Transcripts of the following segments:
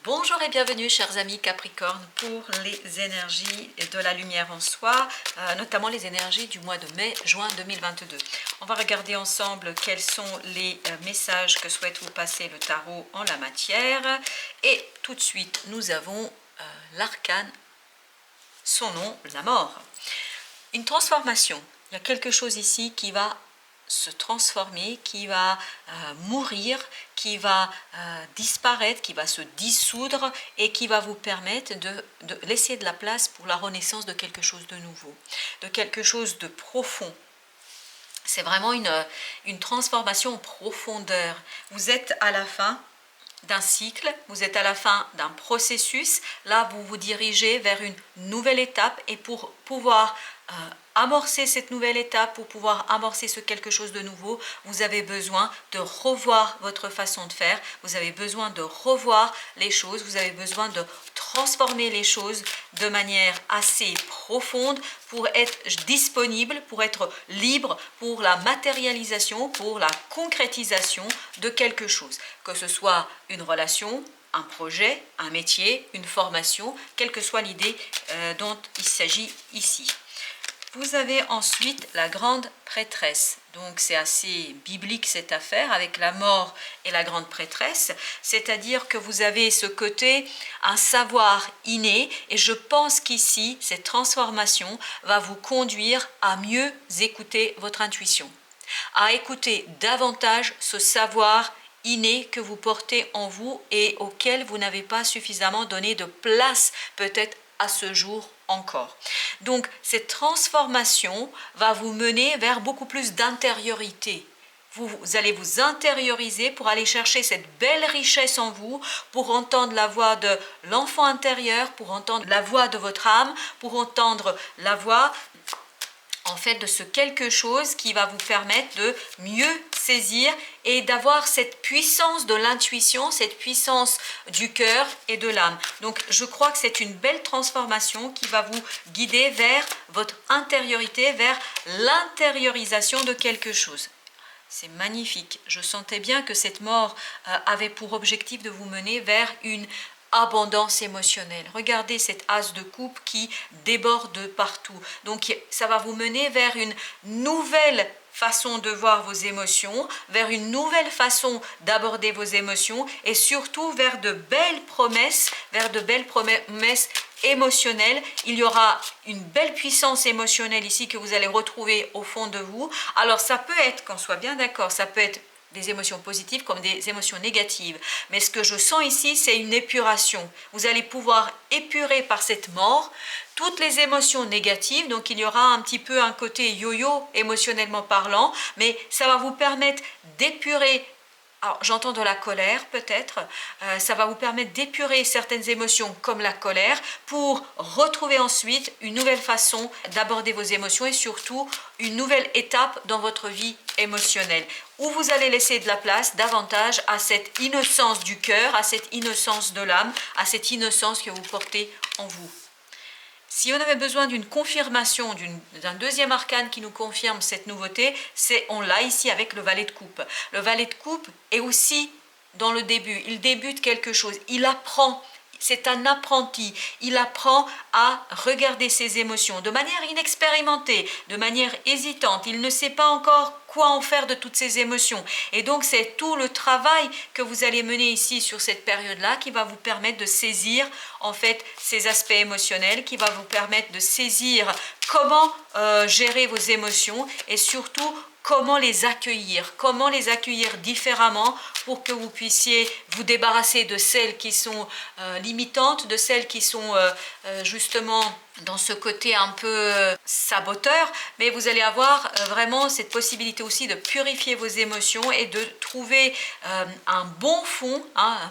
Bonjour et bienvenue chers amis Capricorne pour les énergies de la lumière en soi, notamment les énergies du mois de mai-juin 2022. On va regarder ensemble quels sont les messages que souhaite vous passer le tarot en la matière. Et tout de suite, nous avons l'arcane, son nom, la mort. Une transformation. Il y a quelque chose ici qui va se transformer, qui va mourir, qui va disparaître, qui va se dissoudre et qui va vous permettre de laisser de la place pour la renaissance de quelque chose de nouveau, de quelque chose de profond. C'est vraiment une transformation en profondeur. Vous êtes à la fin d'un cycle, vous êtes à la fin d'un processus. Là, vous vous dirigez vers une nouvelle étape et pour pouvoir amorcer cette nouvelle étape, pour pouvoir amorcer ce quelque chose de nouveau, vous avez besoin de revoir votre façon de faire, vous avez besoin de revoir les choses, vous avez besoin de transformer les choses de manière assez profonde pour être disponible, pour être libre pour la matérialisation, pour la concrétisation de quelque chose, que ce soit une relation, un projet, un métier, une formation, quelle que soit l'idée dont il s'agit ici. Vous avez ensuite la grande prêtresse. Donc c'est assez biblique cette affaire avec la mort et la grande prêtresse. C'est-à-dire que vous avez ce côté, un savoir inné. Et je pense qu'ici, cette transformation va vous conduire à mieux écouter votre intuition. À écouter davantage ce savoir inné que vous portez en vous et auquel vous n'avez pas suffisamment donné de place peut-être à ce jour encore. Donc cette transformation va vous mener vers beaucoup plus d'intériorité. Vous allez vous intérioriser pour aller chercher cette belle richesse en vous, pour entendre la voix de l'enfant intérieur, pour entendre la voix de votre âme, pour entendre la voix en fait de ce quelque chose qui va vous permettre de mieux saisir et d'avoir cette puissance de l'intuition, cette puissance du cœur et de l'âme. Donc je crois que c'est une belle transformation qui va vous guider vers votre intériorité, vers l'intériorisation de quelque chose. C'est magnifique. Je sentais bien que cette mort avait pour objectif de vous mener vers une abondance émotionnelle. Regardez cette as de coupe qui déborde partout. Donc ça va vous mener vers une nouvelle façon de voir vos émotions, vers une nouvelle façon d'aborder vos émotions et surtout vers de belles promesses, émotionnelles. Il y aura une belle puissance émotionnelle ici que vous allez retrouver au fond de vous. Alors ça peut être, qu'on soit bien d'accord, ça peut être des émotions positives comme des émotions négatives. Mais ce que je sens ici, c'est une épuration. Vous allez pouvoir épurer par cette mort toutes les émotions négatives. Donc il y aura un petit peu un côté yo-yo émotionnellement parlant, mais ça va vous permettre d'épurer. Alors, j'entends de la colère peut-être, ça va vous permettre d'épurer certaines émotions comme la colère pour retrouver ensuite une nouvelle façon d'aborder vos émotions et surtout une nouvelle étape dans votre vie émotionnelle où vous allez laisser de la place davantage à cette innocence du cœur, à cette innocence de l'âme, à cette innocence que vous portez en vous. Si on avait besoin d'une confirmation, d'un deuxième arcane qui nous confirme cette nouveauté, on l'a ici avec le valet de coupe. Le valet de coupe est aussi dans le début, il débute quelque chose, il apprend, c'est un apprenti, il apprend à regarder ses émotions de manière inexpérimentée, de manière hésitante, il ne sait pas encore quoi en faire de toutes ces émotions. Et donc c'est tout le travail que vous allez mener ici sur cette période-là qui va vous permettre de saisir en fait ces aspects émotionnels, qui va vous permettre de saisir comment gérer vos émotions et surtout comment les accueillir différemment pour que vous puissiez vous débarrasser de celles qui sont limitantes, de celles qui sont justement dans ce côté un peu saboteur, mais vous allez avoir vraiment cette possibilité aussi de purifier vos émotions et de trouver un bon fond,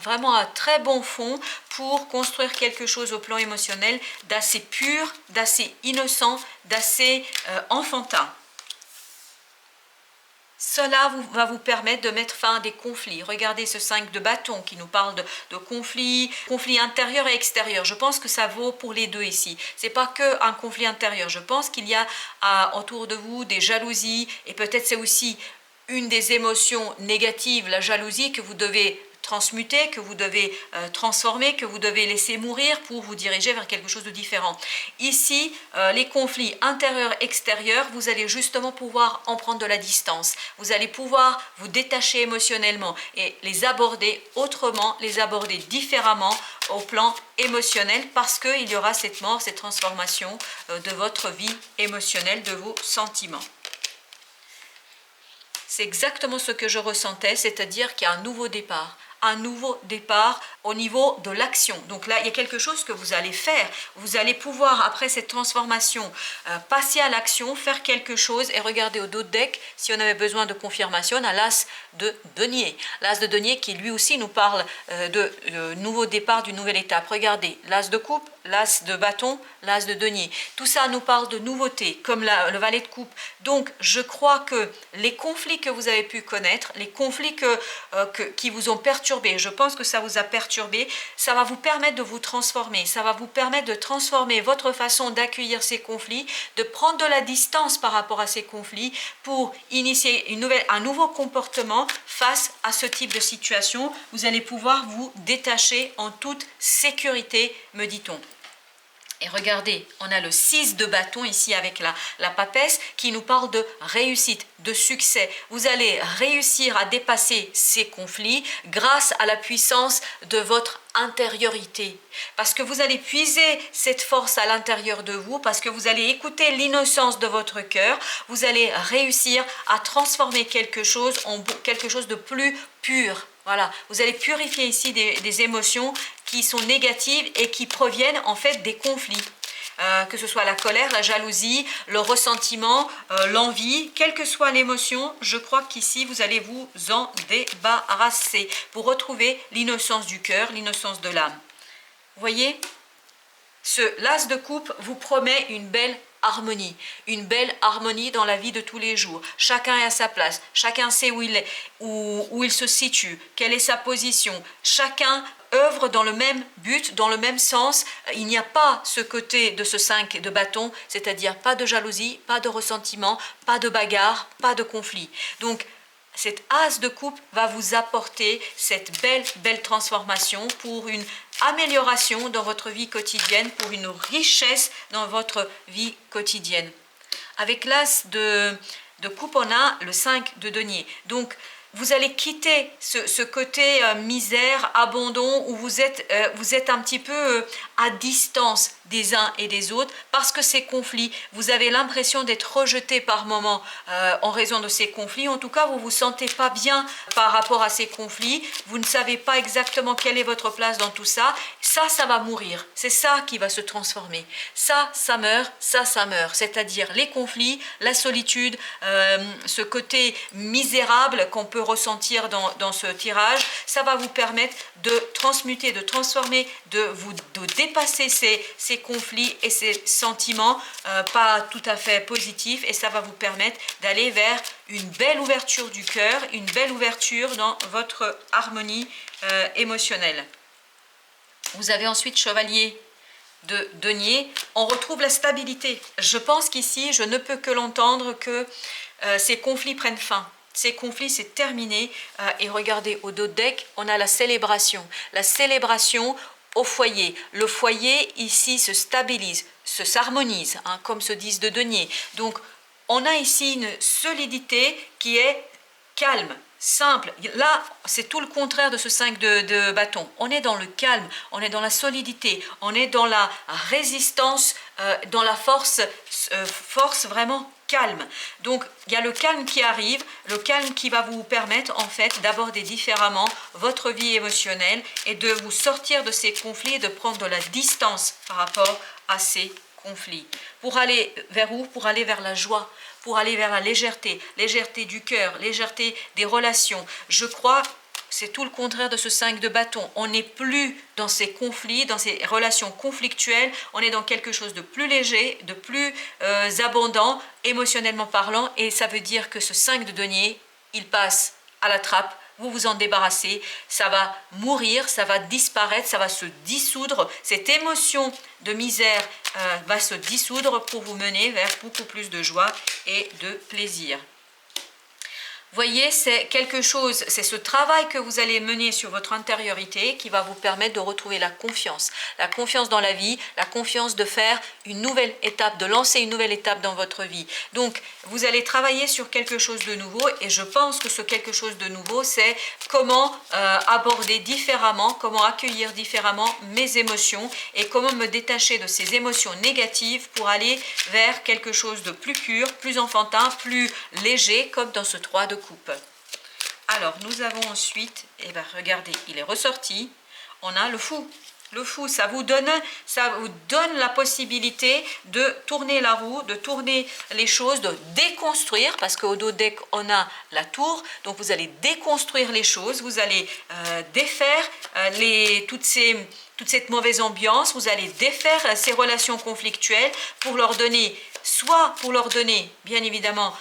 vraiment un très bon fond pour construire quelque chose au plan émotionnel d'assez pur, d'assez innocent, d'assez enfantin. Cela va vous permettre de mettre fin à des conflits. Regardez ce 5 de bâton qui nous parle de conflits intérieurs et extérieurs. Je pense que ça vaut pour les deux ici. Ce n'est pas qu'un conflit intérieur. Je pense qu'il y a autour de vous des jalousies et peut-être c'est aussi une des émotions négatives, la jalousie, que vous devez transmuter, que vous devez transformer, que vous devez laisser mourir pour vous diriger vers quelque chose de différent. Ici, les conflits intérieurs-extérieurs, vous allez justement pouvoir en prendre de la distance. Vous allez pouvoir vous détacher émotionnellement et les aborder autrement, les aborder différemment au plan émotionnel parce qu'il y aura cette mort, cette transformation de votre vie émotionnelle, de vos sentiments. C'est exactement ce que je ressentais, c'est-à-dire qu'il y a un nouveau départ au niveau de l'action. Donc là, il y a quelque chose que vous allez faire. Vous allez pouvoir, après cette transformation, passer à l'action, faire quelque chose et regarder au dos de deck, si on avait besoin de confirmation, on a l'as de denier. L'as de denier qui lui aussi nous parle de nouveau départ, d'une nouvelle étape. Regardez, l'as de coupe, l'as de bâton, l'as de denier. Tout ça nous parle de nouveautés, comme le valet de coupe. Donc, je crois que les conflits que vous avez pu connaître, les conflits qui vous ont perturbé, je pense que ça vous a perturbé, ça va vous permettre de vous transformer, ça va vous permettre de transformer votre façon d'accueillir ces conflits, de prendre de la distance par rapport à ces conflits pour initier un nouveau comportement face à ce type de situation. Vous allez pouvoir vous détacher en toute sécurité, me dit-on. Et regardez, on a le 6 de bâton ici avec la papesse qui nous parle de réussite, de succès. Vous allez réussir à dépasser ces conflits grâce à la puissance de votre intériorité. Parce que vous allez puiser cette force à l'intérieur de vous, parce que vous allez écouter l'innocence de votre cœur. Vous allez réussir à transformer quelque chose en quelque chose de plus pur. Voilà, vous allez purifier ici des émotions qui sont négatives et qui proviennent en fait des conflits. Que ce soit la colère, la jalousie, le ressentiment, l'envie, quelle que soit l'émotion, je crois qu'ici vous allez vous en débarrasser pour retrouver l'innocence du cœur, l'innocence de l'âme. Vous voyez, ce l'as de coupe vous promet une belle harmonie dans la vie de tous les jours. Chacun est à sa place, chacun sait où il est, où il se situe, quelle est sa position. Chacun œuvre dans le même but, dans le même sens. Il n'y a pas ce côté de ce 5 de bâton, c'est-à-dire pas de jalousie, pas de ressentiment, pas de bagarre, pas de conflit. Donc, cet as de coupe va vous apporter cette belle transformation pour une amélioration dans votre vie quotidienne, pour une richesse dans votre vie quotidienne. Avec l'as de coupe, on a le 5 de denier. Donc, vous allez quitter ce côté misère, abandon, où vous êtes un petit peu à distance des uns et des autres, parce que ces conflits, vous avez l'impression d'être rejeté par moments en raison de ces conflits. En tout cas, vous ne vous sentez pas bien par rapport à ces conflits, vous ne savez pas exactement quelle est votre place dans tout ça. Ça va mourir, c'est ça qui va se transformer. Ça meurt, ça meurt, c'est-à-dire les conflits, la solitude, ce côté misérable qu'on peut ressentir dans ce tirage, ça va vous permettre de transmuter, de transformer, de dépasser ces conflits et ces sentiments pas tout à fait positifs, et ça va vous permettre d'aller vers une belle ouverture du cœur, une belle ouverture dans votre harmonie émotionnelle. Vous avez ensuite chevalier de denier, on retrouve la stabilité. Je pense qu'ici, je ne peux que l'entendre que ces conflits prennent fin. Ces conflits, c'est terminé. Et regardez, au dos de deck, on a la célébration. La célébration au foyer. Le foyer, ici, se stabilise, s'harmonise, comme ce 10 de denier. Donc, on a ici une solidité qui est calme, simple. Là, c'est tout le contraire de ce 5 de bâton. On est dans le calme, on est dans la solidité, on est dans la résistance, dans la force vraiment calme. Donc, il y a le calme qui arrive, le calme qui va vous permettre en fait d'aborder différemment votre vie émotionnelle et de vous sortir de ces conflits et de prendre de la distance par rapport à ces conflits. Pour aller vers où? Pour aller vers la joie, pour aller vers la légèreté du cœur, légèreté des relations. Je crois c'est tout le contraire de ce 5 de bâton. On n'est plus dans ces conflits, dans ces relations conflictuelles, on est dans quelque chose de plus léger, de plus abondant, émotionnellement parlant, et ça veut dire que ce 5 de denier, il passe à la trappe, vous vous en débarrassez, ça va mourir, ça va disparaître, ça va se dissoudre, cette émotion de misère va se dissoudre pour vous mener vers beaucoup plus de joie et de plaisir. Voyez, c'est quelque chose, c'est ce travail que vous allez mener sur votre intériorité qui va vous permettre de retrouver la confiance dans la vie, la confiance de faire une nouvelle étape, de lancer une nouvelle étape dans votre vie. Donc, vous allez travailler sur quelque chose de nouveau et je pense que ce quelque chose de nouveau, c'est comment aborder différemment, comment accueillir différemment mes émotions et comment me détacher de ces émotions négatives pour aller vers quelque chose de plus pur, plus enfantin, plus léger, comme dans ce 3 de coupe. Alors, nous avons ensuite, regardez, il est ressorti, on a le fou. Le fou, ça vous donne la possibilité de tourner la roue, de tourner les choses, de déconstruire, parce qu'au dos deck, on a la tour, donc vous allez déconstruire les choses, vous allez défaire toute cette mauvaise ambiance, vous allez défaire ces relations conflictuelles pour leur donner, bien évidemment,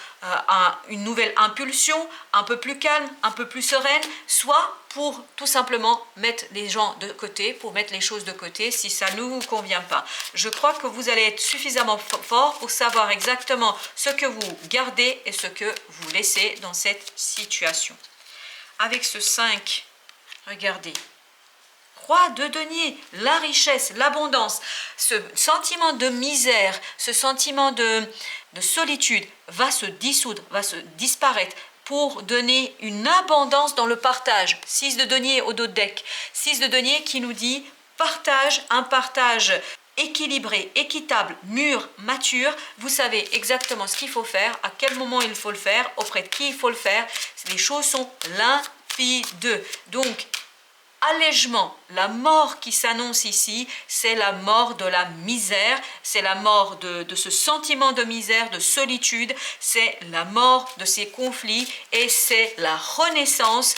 une nouvelle impulsion, un peu plus calme, un peu plus sereine, soit pour tout simplement mettre les gens de côté, pour mettre les choses de côté si ça ne vous convient pas. Je crois que vous allez être suffisamment fort pour savoir exactement ce que vous gardez et ce que vous laissez dans cette situation. Avec ce 5, regardez. Roi de denier, la richesse, l'abondance, ce sentiment de misère, ce sentiment de solitude va se dissoudre, va se disparaître pour donner une abondance dans le partage. 6 de denier au dos de deck. 6 de denier qui nous dit partage, un partage équilibré, équitable, mûr, mature. Vous savez exactement ce qu'il faut faire, à quel moment il faut le faire, auprès de qui il faut le faire. Les choses sont limpides. Donc, allègement, la mort qui s'annonce ici, c'est la mort de la misère, c'est la mort de ce sentiment de misère, de solitude, c'est la mort de ces conflits et c'est la renaissance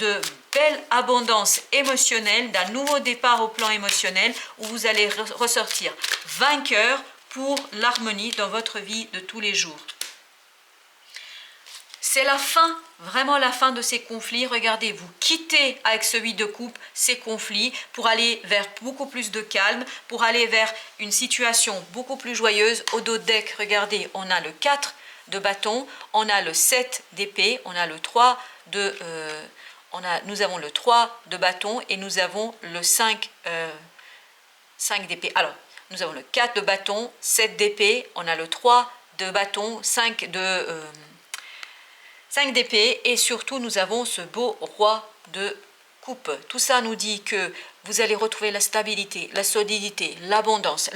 de belle abondance émotionnelle, d'un nouveau départ au plan émotionnel où vous allez ressortir vainqueur pour l'harmonie dans votre vie de tous les jours. C'est la fin, vraiment la fin de ces conflits. Regardez, vous quittez avec ce 8 de coupe ces conflits pour aller vers beaucoup plus de calme, pour aller vers une situation beaucoup plus joyeuse. Au dos de deck, regardez, on a le 4 de bâton, on a le 7 d'épée, on a le 3 de... nous avons le 3 de bâton et nous avons le 5 d'épée. Alors, nous avons le 4 de bâton, 7 d'épée, on a le 3 de bâton, 5 d'épée et surtout nous avons ce beau roi de coupe. Tout ça nous dit que vous allez retrouver la stabilité, la solidité, l'abondance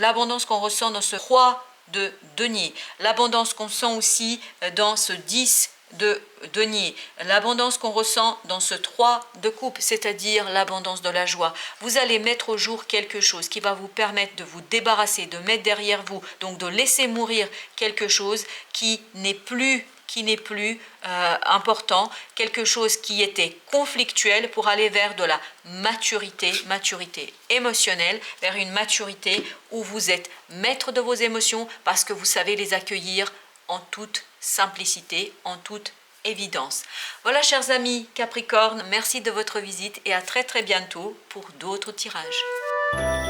qu'on ressent dans ce roi de denier, l'abondance qu'on sent aussi dans ce 10 de denier, l'abondance qu'on ressent dans ce 3 de coupe, c'est-à-dire l'abondance de la joie. Vous allez mettre au jour quelque chose qui va vous permettre de vous débarrasser, de mettre derrière vous, donc de laisser mourir quelque chose qui n'est plus important, quelque chose qui était conflictuel pour aller vers de la maturité émotionnelle, vers une maturité où vous êtes maître de vos émotions parce que vous savez les accueillir en toute simplicité, en toute évidence. Voilà, chers amis Capricorne, merci de votre visite et à très bientôt pour d'autres tirages.